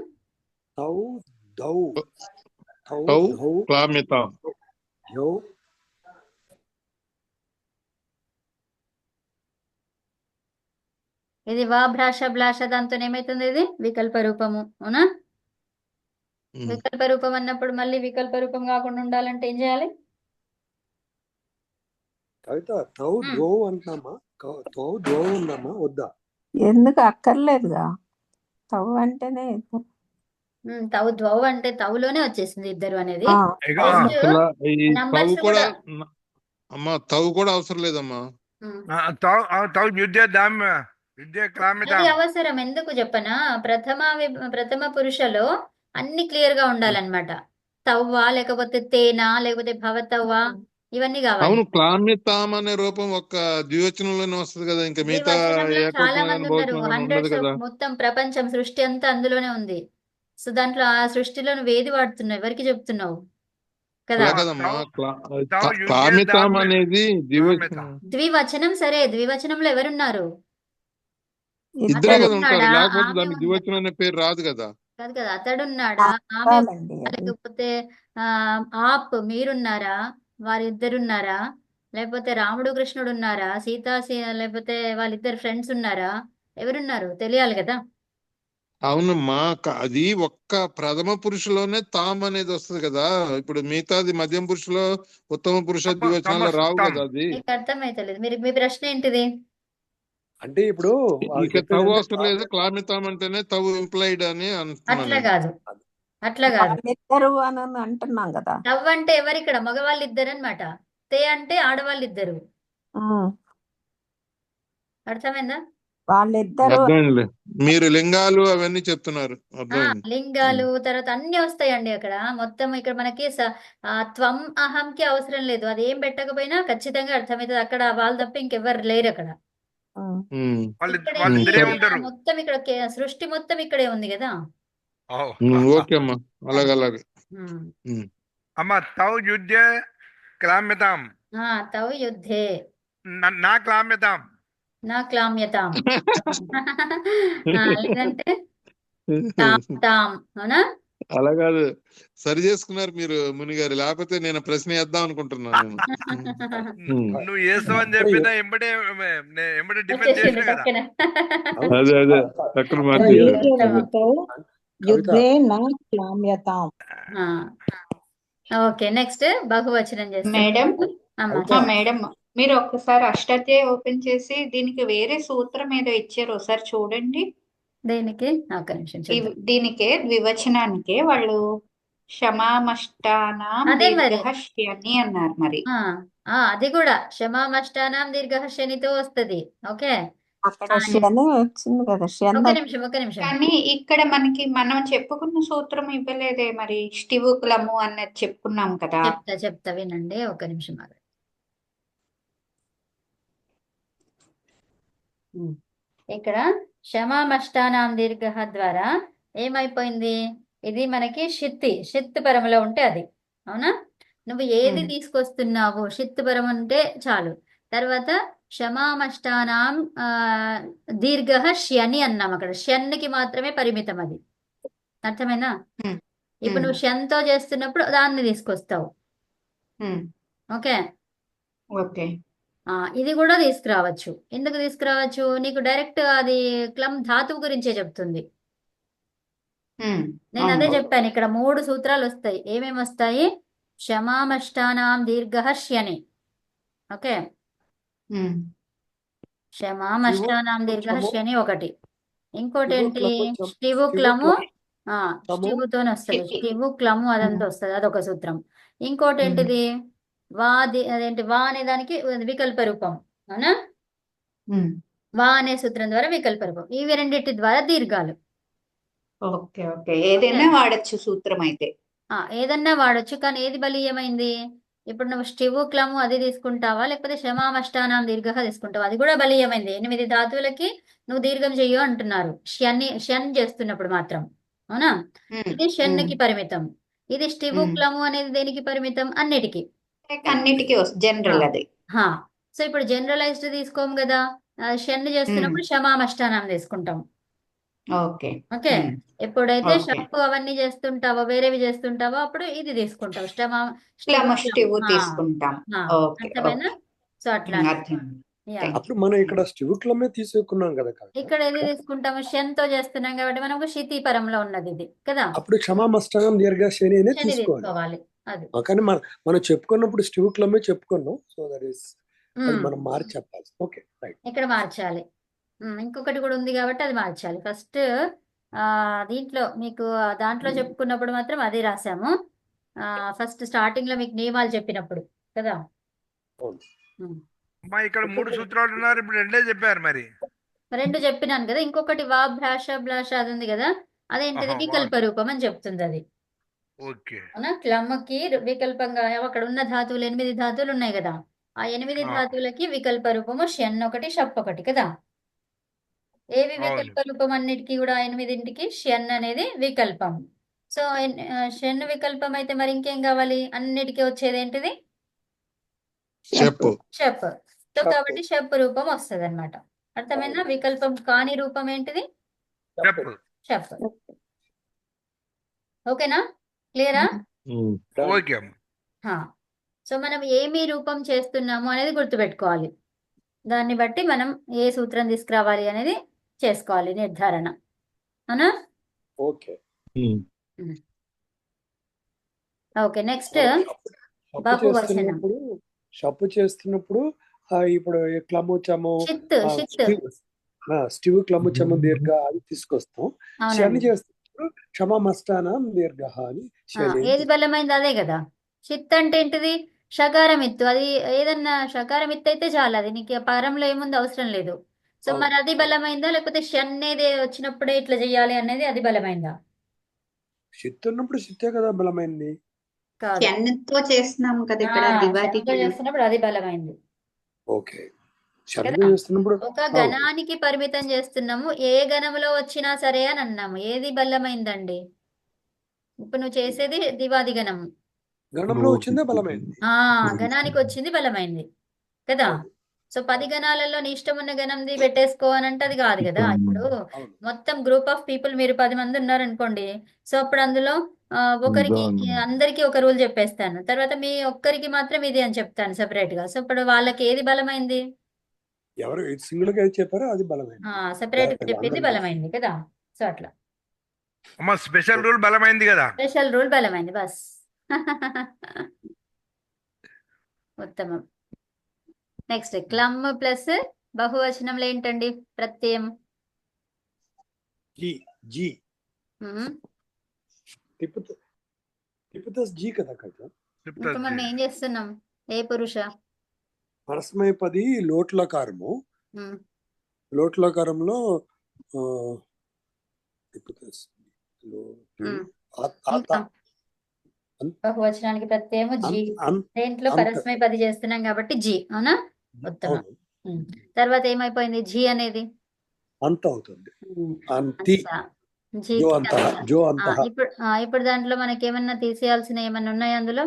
తౌ దౌ క్లామ్యతాం. ఇది వా భాష దాంతో ఏమైతుంది? ఇది వికల్ప రూపము అవునా. వికల్ప రూపం అన్నప్పుడు మళ్ళీ వికల్ప రూపం కాకుండా ఉండాలంటే ఏం చేయాలి? కవిత తౌ ద్వౌ అంటున్నామా, తౌ ద్వౌ ఉన్నామా వద్దా? ఎందుకు అక్కర్లేదుగా. తవ్వు అంటేనే తౌ ద్వౌ అంటే తౌలోనే వచ్చేసింది ఇద్దరు అనేది. తవ్వు కూడా అమ్మా, తవ్వు కూడా అవసరం లేదమ్మా. అది అవసరం ఎందుకు చెప్పనా? ప్రథమ పురుషలో అన్ని క్లియర్ గా ఉండాలన్నమాట. తవ్వా లేకపోతే తేనా లేకపోతే భవతవ్వా ఇవన్నీ కావాలి. అవును, క్లామ్యతాం అనే రూపం ఒక్క ద్వివచనంలోనే వస్తుంది కదా, ఇంకా మిగతా ద్వివచనంలో చాలా ఏకవచనం మంది కానీ ఉన్నారు. బహువచనం కానీ ఉండదు హండ్రెడ్స్ కదా. మొత్తం ప్రపంచం సృష్టి అంతా అందులోనే ఉంది. సో దాంట్లో ఆ సృష్టిలో నువ్వు ఏది వాడుతున్నావు, ఎవరికి చెప్తున్నావు కదా? అలా అమ్మా కదమ్మా, తావు యూజ్ క్లామ్యతాం చేద్దాం అనేది ద్వివచనం. ద్వివచనం సరే, ద్వివచనంలో ఎవరున్నారు? ఇద్దరే ఇద్దరు కదా ఉంటారు, అతడున్నాడా, లేకపోతే ఆమె దానికి ఉందా? ద్వివచనం అనే పేరు రాదు కదా. కాదు కదా, అతడున్నాడా, ఆమె చాలండి ఉందా? అది. లేకపోతే ఆ ఆప్ మీరున్నారా, వారిద్దరున్నారా, లేకపోతే రాముడు కృష్ణుడు ఉన్నారా, లేకపోతే వాళ్ళిద్దరు ఫ్రెండ్స్ ఉన్నారా, ఎవరున్నారు తెలియాలి కదా. అవునమ్మా, అది ఒక్క ప్రథమ పురుషులోనే తాం అనేది వస్తుంది కదా. ఇప్పుడు మిగతాది మధ్యం పురుషులో, ఉత్తమ పురుష ద్వివచనాల్లో రావు కదా అది. మీకు అర్థమైతలేదు. మీ ప్రశ్న ఏంటిది? అంటే ఇప్పుడు వాళ్ళు ఇక చెప్పేది తవ్వు అంటే అవసరం లేదు, క్లామ్యతాం అంటేనే తవ్వు ఇంప్లైడ్ అని అంటున్నాను అట్లా నేను. కాదు, అట్లా కాదు. వాళ్ళిద్దరు అని అంటున్నాం కదా. నవ్వు అంటే ఎవరు ఇక్కడ? మగవాళ్ళు ఇద్దరు అనమాట. తే అంటే ఆడవాళ్ళు ఇద్దరు. ఉమ్. అర్థమైందా? వాళ్ళిద్దరు అర్థమైంది. మీరు లింగాలు అవన్నీ చెప్తున్నారు, అర్థమైంది. లింగాలు తర్వాత అన్ని వస్తాయండి అక్కడ. మొత్తం ఇక్కడ మనకి త్వం అహంకి అవసరం లేదు. అది ఏం పెట్టకపోయినా ఖచ్చితంగా అర్థమవుతుంది. అక్కడ వాళ్ళు తప్ప ఇంకెవ్వరు లేరు అక్కడ. ఉమ్. ఉమ్. ఇక్కడ వాళ్ళిద్దరే ఏంటి? ఉంటారు. మొత్తం ఇక్కడ సృష్టి మొత్తం ఇక్కడే ఉంది కదా. ఓకే అమ్మా, అలాగే. ఉమ్. అమ్మ తౌ యుద్ధ క్లామ్యతాం తౌ యుద్ధే నా క్లామ్యతాం. నా క్లామ్యతాం. లేదంటే తాం తాం, అవునా? అలా కాదు, సరి చేసుకున్నారు మీరు ముని గారు, లేకపోతే నేను ప్రశ్న వేద్దాం అనుకుంటున్నాను నేను. నువ్వు వేస్తావని చెప్పినా ఎంబడే డిఫెన్స్ వచ్చేసింది చేసిన కదా. పక్కన. అదే పక్కన సో మార్చి. ఏకవచౌ యుద్ధే నా క్లామ్యతాం. ఓకే, నెక్స్ట్ బహువచనం చేస్తే మేడం అమ్మా. మేడం, మీరు ఒక్కసారి అష్టాధ్యాయ ఓపెన్ చేసి దీనికి వేరే సూత్రం ఏదో ఇచ్చారు, ఒకసారి చూడండి. దేనికి? ఒక నిమిషం చూద్దాం. దీనికే ద్వివచనానికే వాళ్ళు క్షమామష్టానాం అదే మరి. దీర్ఘహస్యాన్ని అన్నారు మరి. అది కూడా క్షమామష్టానాం దీర్ఘహస్యనితో వస్తది. ఓకే, అక్కడ శని వచ్చింది కదా, శని ఒక నిమిషం. కానీ ఇక్కడ మనం చెప్పుకున్న సూత్రం ఇవ్వలేదే మరి, స్టివుకులము అన్నది చెప్పుకున్నాం కదా. చెప్తా వినండి, ఒక నిమిషం ఆగండి. ఇక్కడ క్షమామష్టానాం దీర్ఘ ద్వారా ఏమైపోయింది? ఇది మనకి షిత్ పరములో ఉంటే అది, అవునా? నువ్వు ఏది తీసుకొస్తున్నావు షిత్ పరం అంటే చాలు. తర్వాత క్షమామష్టానాం దీర్ఘ శని అన్నాం. అక్కడ షన్కి మాత్రమే పరిమితం అది. అర్థమైనా? ఇప్పుడు నువ్వు షన్తో చేస్తున్నప్పుడు దాన్ని తీసుకొస్తావు. ఓకే, ఇది కూడా తీసుకురావచ్చు. ఎందుకు తీసుకురావచ్చు? నీకు డైరెక్ట్ అది క్లం ధాతువు గురించే చెప్తుంది. నేను అదే చెప్పాను, ఇక్కడ 3 సూత్రాలు వస్తాయి. ఏమేమి వస్తాయి? క్షమామష్టానాం దీర్ఘహస్యని. ఓకే, క్షమామష్టానాం దీర్ఘహస్యని ఒకటి. ఇంకోటి ఏంటి? స్టివు క్లము. స్టివుతోనే వస్తుంది. స్టివు క్లము అదంతా వస్తుంది, అదొక సూత్రం. ఇంకోటి ఏంటిది? అదేంటి? వా అనే దానికి వికల్ప రూపం, అవునా? వా అనే సూత్రం ద్వారా వికల్ప రూపం. ఇవి రెండింటి ద్వారా దీర్ఘాలు. ఏదైనా వాడచ్చు సూత్రం అయితే. ఏదన్నా వాడచ్చు, కానీ ఏది బలీయమైంది? ఇప్పుడు నువ్వు స్టివు క్లము అది తీసుకుంటావా, లేకపోతే క్షమామష్టానాం దీర్ఘ తీసుకుంటావా? అది కూడా బలీయమైంది. 8 ధాతువులకి నువ్వు దీర్ఘం చెయ్యు అంటున్నారు, షన్ చేస్తున్నప్పుడు మాత్రం, అవునా? ఇది షన్కి పరిమితం. ఇది స్టివు క్లము అనేది దేనికి పరిమితం? అన్నిటికీ జనరల్ అది. సో ఇప్పుడు జనరలైజ్డ్ తీసుకోము కదా, షన్ చేస్తున్నప్పుడు క్షమామష్టానాం తీసుకుంటాం. ఓకే, ఎప్పుడైతే షప్పు అవన్నీ చేస్తుంటావో, వేరేవి చేస్తుంటావో అప్పుడు ఇది తీసుకుంటావు, స్టివు తీసుకుంటాం. అర్థమైనా? సో అట్లా అప్పుడు మనం ఇక్కడ స్టివుక్లమే తీసుకున్నాం కదా. ఇక్కడ ఏది తీసుకుంటాము? షన్-తో చేస్తున్నాం కాబట్టి మనకు శితి పరంలో ఉన్నది ఇది కదా. అప్పుడు క్షమామష్టానం దీర్ఘ శని అనే తీసుకోవాలి. అది కానీ మనం చెప్పుకున్నప్పుడు స్టివుక్లమే చెప్పుకున్నాం. సో దట్ ఈస్ మనం మార్చి చెప్పాలి. Okay, right. ఇక్కడ మార్చాలి. ఇంకొకటి కూడా ఉంది కాబట్టి అది మార్చాలి. ఫస్ట్ దీంట్లో మీకు దాంట్లో చెప్పుకున్నప్పుడు మాత్రం అదే రాసాము. ఫస్ట్ స్టార్టింగ్ లో మీకు నియమాలు చెప్పినప్పుడు కదా. ఇక్కడ 3 సూత్రాలు ఉన్నారు, ఇప్పుడు 2 చెప్పారు. మరి 2 చెప్పినాను కదా. ఇంకొకటి వా భ్రాష బ్లాష అది ఉంది కదా, అదేంటిది? వికల్ప రూపం అని చెప్తుంది అది. ఓకే. అవునా? క్లమ్కి వికల్పంగా అక్కడ ఉన్న ధాతువులు 8 ధాతువులు ఉన్నాయి కదా, ఆ 8 ఆ, ధాతువులకి వికల్ప రూపము షన్ ఒకటి షప్ ఒకటి కదా. ఏవి అవును. వికల్ప రూపం? అన్నిటికీ కూడా 8ంటికి షన్ అనేది వికల్పం. సో షన్ వికల్పం అయితే మరి ఇంకేం కావాలి? అన్నిటికీ వచ్చేది ఏంటిది? చెప్పు. షప్. సో షప్. కాబట్టి షప్ రూపం వస్తుంది అనమాట. అర్థమైందా? వికల్పం కాని రూపం ఏంటిది? చెప్పు. షప్. ఓకేనా? క్లియరా? ఉమ్. ఓకే అమ్మ. హా. సో మనం ఏమి రూపం చేస్తున్నాము అనేది గుర్తుపెట్టుకోవాలి. దాన్ని బట్టి మనం ఏ సూత్రం తీసుకురావాలి అనేది చేసుకోవాలి నిర్ధారణ. అవునా? ఓకే. ఉమ్. ఓకే, నెక్స్ట్ షప్పు బహువచనం. షప్పు చేస్తున్నప్పుడు ఇప్పుడు క్లముచము షిత్ షిత్. స్టివ్ క్లముచము దీర్ఘ అని తీసుకొస్తాం. శని అవునండి. చేస్తున్నప్పుడు క్షమమష్టానం దీర్ఘ అని శని ఏది బలమైంది అదే కదా. షిత్ అంటే ఏంటిది? షకారమిత్తు. అది ఏదన్నా షకారమిత్తు అయితే చాలు, అది నీకు పరంలో ఏముంది అవసరం లేదు. సో అవును. మరి అది బలమైందా, లేకపోతే షన్నేది వచ్చినప్పుడే ఇట్లా చెయ్యాలి అనేది అది బలమైందా? షిత్ ఉన్నప్పుడు షిత్తే కదా బలమైంది. కాదు. తో చేస్తున్నాం కదా ఇక్కడ దివాది షన్తో చేస్తున్నప్పుడు అది బలమైంది ఓకే. శనితో కదా. చేస్తున్నప్పుడు ఒక గణానికి పరిమితం చేస్తున్నాము, ఏ గణములో వచ్చినా సరే అని అన్నాము. ఏది బలమైందండి? ఇప్పుడు నువ్వు చేసేది దివాది గణము. గణంలో వచ్చిందే బలమైంది. గణానికి వచ్చింది బలమైంది కదా. అవును. సో 10 గణాలలో నీ ఇష్టం ఉన్న గణంది పెట్టేసుకో అని అంటే అది కాదు కదా. ఇప్పుడు అవును. మొత్తం గ్రూప్ ఆఫ్ పీపుల్ మీరు 10 మంది ఉన్నారనుకోండి. సో అప్పుడు అందులో ఒకరికి అందరికీ ఒక రూల్ చెప్పేస్తాను, తర్వాత మీ ఒక్కరికి మాత్రం ఇది అని చెప్తాను సెపరేట్ గా. సో ఇప్పుడు వాళ్ళకి ఏది బలమైంది? ఎవరు సింగిల్ గా ఏది చెప్పారో అది బలమైంది. సెపరేట్ గా చెప్పింది అందరికీ. బలమైంది కదా. సో అట్లా అమ్మ స్పెషల్ రూల్ బలమైంది కదా. స్పెషల్ రూల్ బలమైంది బస్. ఉత్తమం. నెక్స్ట్ క్లమ్ ప్లస్ బహువచనంలో ఏంటండి ప్రత్యయం? జీ జీ ఉమ్. తిప్పుతో జీ కదా కదా. ఇప్పుడు మనం ఏం చేస్తున్నాం? ఏ పురుష? పరస్మైపది లోట్లకారము. ఉమ్. లోట్లకారంలో ఉమ్. ఇంకా బహువచనానికి ప్రత్యయము జీ. దేంట్లో పరస్మై పది చేస్తున్నాం కాబట్టి జీ. అవునా? ఉత్తమం. తర్వాత ఏమైపోయింది? జీ అనేది అంత అవుతుంది. అంతి అంత. జీ జో అంత జో అంత. ఇప్పుడు దాంట్లో మనకి ఏమన్నా తీసేయాల్సిన ఏమన్నా ఉన్నాయా అందులో?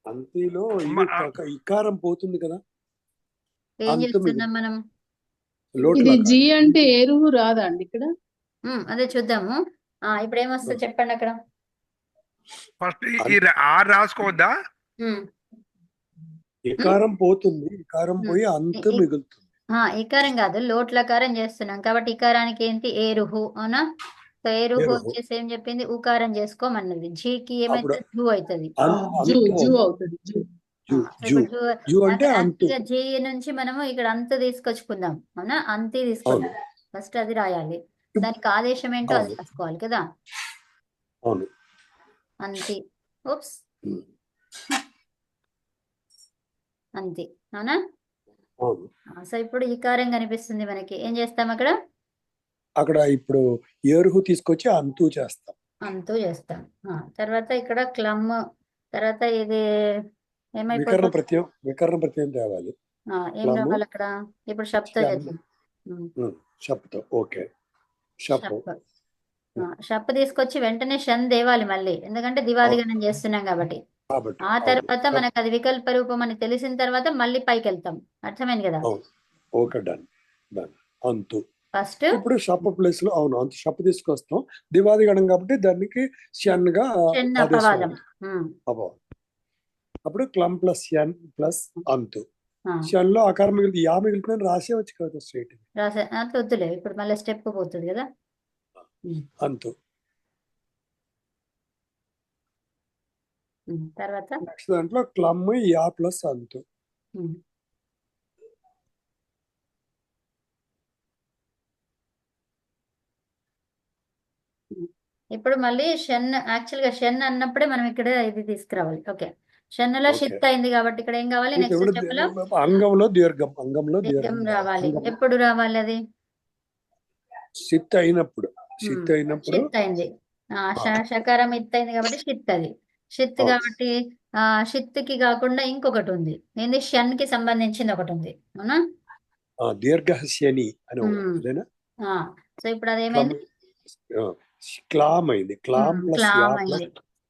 అంతిలో ఇకారం పోతుంది కదా. ఏం చేస్తున్నాం మనం? ఇది జీ అంటే ఏరువు రాదా అండి ఇక్కడ? అదే చూద్దాము. ఇప్పుడు ఏమొస్తుంది చెప్పండి అక్కడ. ఫస్ట్ ఈ ఆర్ రాసుకోవద్దా? ఇకారం పోతుంది. ఇకారం పోయి అంత మిగులుతుంది. ఇకారం కాదు, లోట్లకారం చేస్తున్నాం కాబట్టి ఇకారానికి ఏంటి? ఏరుహు. అవునా? సో ఏరుహు వచ్చేసి ఏం చెప్పింది? ఉకారం చేసుకోమన్నది. జీకి ఏమైతుంది? జూ అవుతుంది. జీ నుంచి మనము ఇక్కడ అంతు తీసుకొచ్చుకుందాం. అవునా? అంతి తీసుకుందాం. ఫస్ట్ అది రాయాలి. దానికి ఆదేశం ఏంటో అది రాసుకోవాలి కదా. అంతి. ఓప్స్. అంతి. అవునా? సో ఇప్పుడు ఈకారం కనిపిస్తుంది మనకి. ఏం చేస్తాం అక్కడ ఇప్పుడు ఏరుహు తీసుకొచ్చి అంతు చేస్తాం. అంతు చేస్తాం. తర్వాత ఇక్కడ క్లమ్. తర్వాత ఇది ఏమైపోతుంది? వికరణ ప్రత్యయం తేవాలి. ఏం రావాలి అక్కడ? ఇప్పుడు షప్తో చేద్దాం. షప్తో. ఓకే. షప్ తీసుకొచ్చి వెంటనే షన్ దేవాలి మళ్ళీ, ఎందుకంటే దివాదిగణం చేస్తున్నాం కాబట్టి. ఆ తర్వాత మనకు అది వికల్ప రూపం అని తెలిసిన తర్వాత మళ్ళీ పైకి వెళ్తాం. అర్థమైంది కదా. Okay, done done. అంతు ఫస్ట్ ఇప్పుడు షప్ ప్లేస్ లో అంతు షప్ తీసుకొస్తాం. దివాదిగణం కాబట్టి దానికి షన్ గా అపవాదం. అప్పుడు క్లమ్ ప్లస్ షన్ ప్లస్ అంతు. షన్ లో ఆకారం మిగిలితే యా మిగిలిపోయిన రాసేవచ్చు కదా స్ట్రైట్. రాసే వద్దులే, ఇప్పుడు మళ్ళీ స్టెప్ పోతుంది కదా. అంతు. తర్వాత నెక్స్ట్ దాంట్లో క్లమ్ యా ప్లస్ అంతు. ఇప్పుడు మళ్ళీ షన్. యాక్చువల్ గా షన్ అన్నప్పుడే మనం ఇక్కడ ఇది తీసుకురావాలి. ఓకే, షన్నులో షిత్ అయింది కాబట్టి ఇక్కడ ఏం కావాలి? నెక్స్ట్ స్టెప్ లో అంగంలో దీర్ఘం రావాలి. ఎప్పుడు రావాలి అది? షిత్ అయినప్పుడు. షిత్ అయినప్పుడు షిత్ అయింది. షకారం ఇత్ అయింది కాబట్టి షిత్ అది. షిత్ అవును. కాబట్టి షిత్కి కాకుండా ఇంకొకటి ఉంది. ఏంది షన్కి సంబంధించింది ఒకటి ఉంది. అవునా? దీర్ఘహస్యని అని ఉమ్. అదేనా? సో ఇప్పుడు అదేమైంది? క్లామ్ అయింది. Clam plus yeah clam plus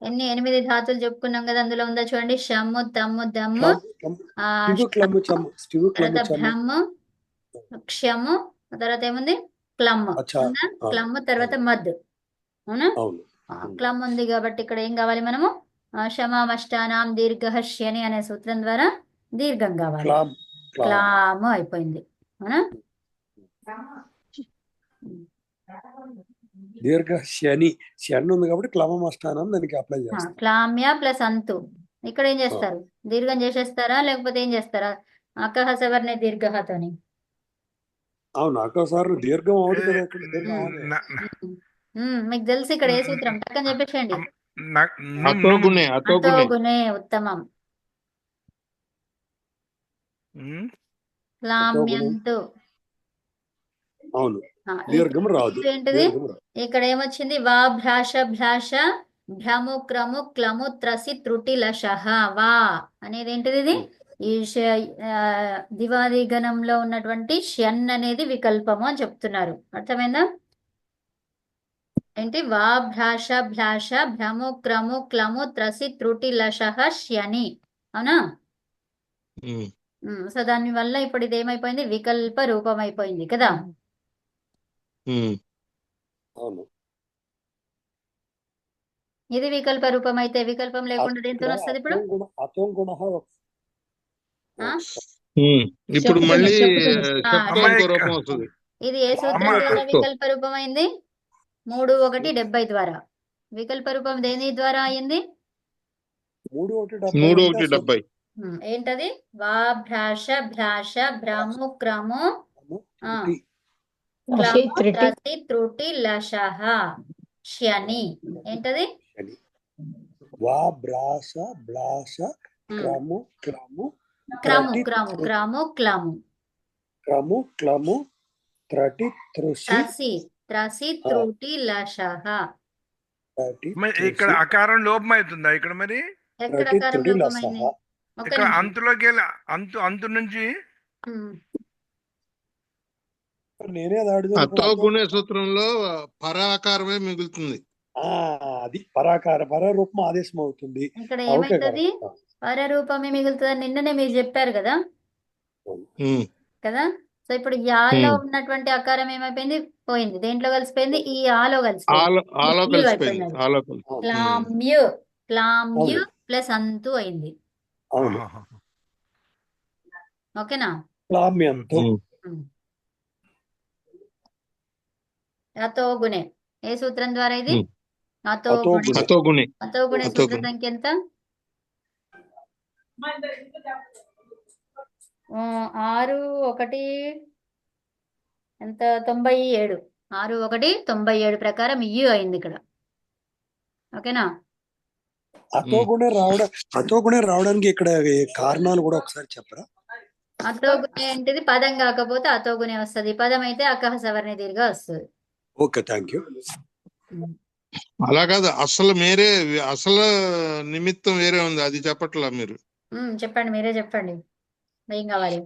అయింది. 8 ధాతులు చెప్పుకున్నాం కదా, అందులో ఉందా చూడండి. షమ్ము, తమ్ము, దమ్ము, స్టివు క్లమ్ చమ్ స్టివు క్లమ్ తర్వాత చమ్ భ్రమ్ము, క్షము, తర్వాత ఏముంది? క్లమ్ అచ్చా. ఉందా? క్లమ్ తర్వాత మద్. అవునా? అవును. క్లమ్ ఉంది కాబట్టి ఇక్కడ ఏం కావాలి మనము? శమామష్టానాం దీర్ఘహస్యని అనే సూత్రం ద్వారా దీర్ఘం కావాలి. క్లామ్ క్లామ్ క్లాము అయిపోయింది. అవునా? దీర్ఘహస్యని శన్ ఉంది కాబట్టి క్లమమష్టానం దానికి అప్లై చేస్తాం. క్లామ్య ప్లస్ అంతు. ఇక్కడ ఏం చేస్తారు? దీర్ఘం చేసేస్తారా లేకపోతే ఏం చేస్తారా? అకహ సవర్ణ దీర్ఘహతోని. అవును ఒక్కోసారి దీర్ఘం అవుతుంది కదా ఇక్కడ దీర్ఘం అవుతుంది. మీకు తెలుసు ఇక్కడ ఏ సూత్రం? పక్కన చెప్పేసేయండి. అతోగుణే అతోగుణే అతోగుణే ఉత్తమం. క్లామ్యంతు. అవును ఈ దీర్ఘం రాదు. ఏంటిది? దీర్ఘం రాదు. ఇక్కడ ఏమొచ్చింది? వా భ్రాష భ్రాష భ్రము క్రము క్లము త్రసి త్రుటి లషః. వా అనేది ఏంటిది? ఇది ఈ దివాది గణంలో ఉన్నటువంటి షణ్ అనేది వికల్పము అని చెప్తున్నారు. అర్థమైందా? ఏంటి? వా భ్రాష భ్రాష భ్రము క్రము క్లము త్రసి త్రుటి లషః శని. అవునా? సో దాని వల్ల ఇప్పుడు ఇది ఏమైపోయింది? వికల్ప రూపం అయిపోయింది కదా. అవును ఇది వికల్ప రూపం అయితే వికల్పం లేకుండా దేంతో వస్తుంది ఇప్పుడు? అతో గుణ ఇప్పుడు మళ్ళీ చెప్పుతుంది. ఇంకో రూపం వస్తుంది. ఇది ఏ సూత్రం ద్వారా వికల్ప రూపం అయింది? 3:1:70 ద్వారా. వికల్ప రూపం దేని ద్వారా అయింది? 3:1:70. ఏంటది? వా భ్రాష భ్రాష భ్రము క్రము క్లము త్రసి త్రుటి లషః శని. ఏంటది? వా భ్రాష భ్రాష క్రము క్రము క్రము క్రము క్రము క్లము క్రము క్లము త్రటి త్రుషి త్రసి త్రసి త్రుటి లషః. ఇక్కడ అకారం లోపం అవుతుందా ఇక్కడ? మరి ఎక్కడ అకారం లోపమైంది? ఇక్కడ అంతులోకి వెళ్ళి అంతు నుంచి నేనే అతోగుణే సూత్రంలో పరాకారమే మిగులుతుంది. అది పరాకార పర రూపం ఆదేశం అవుతుంది. ఇక్కడ ఏమైతుంది? పరరూపమే మిగులుతుంది. నిన్ననే మీరు చెప్పారు కదా కదా. సో ఇప్పుడు యాలో ఉన్నటువంటి అకారం ఏమైపోయింది? పోయింది. దేంట్లో కలిసిపోయింది? ఈ ఆలో కలిసిపోయింది. క్లామ్యు క్లామ్యు ప్లస్ అంతు అయింది. ఓకేనా? క్లామ్యంతు. అతోగుణే ఏ సూత్రం ద్వారా ఇది? అతోగుణే. అతోగుణే సూత్ర సంఖ్య ఎంత? 97. 6:1:97 ప్రకారం యు అయింది ఇక్కడ. ఓకేనా? అతోగుణే రావడానికి ఇక్కడ కారణాలు కూడా ఒకసారి చెప్పరా? అతోగుణే ఏంటిది? పదం కాకపోతే అతోగుణే వస్తుంది. పదం అయితే అకహ సవర్ణ దీర్ఘ వస్తుంది. Okay thank you. అలా కాదు, అసలు నిమిత్తం వేరే ఉంది, అది చెప్పట్లా మీరు? చెప్పండి, మీరే చెప్పండి. ఏం కావాలి?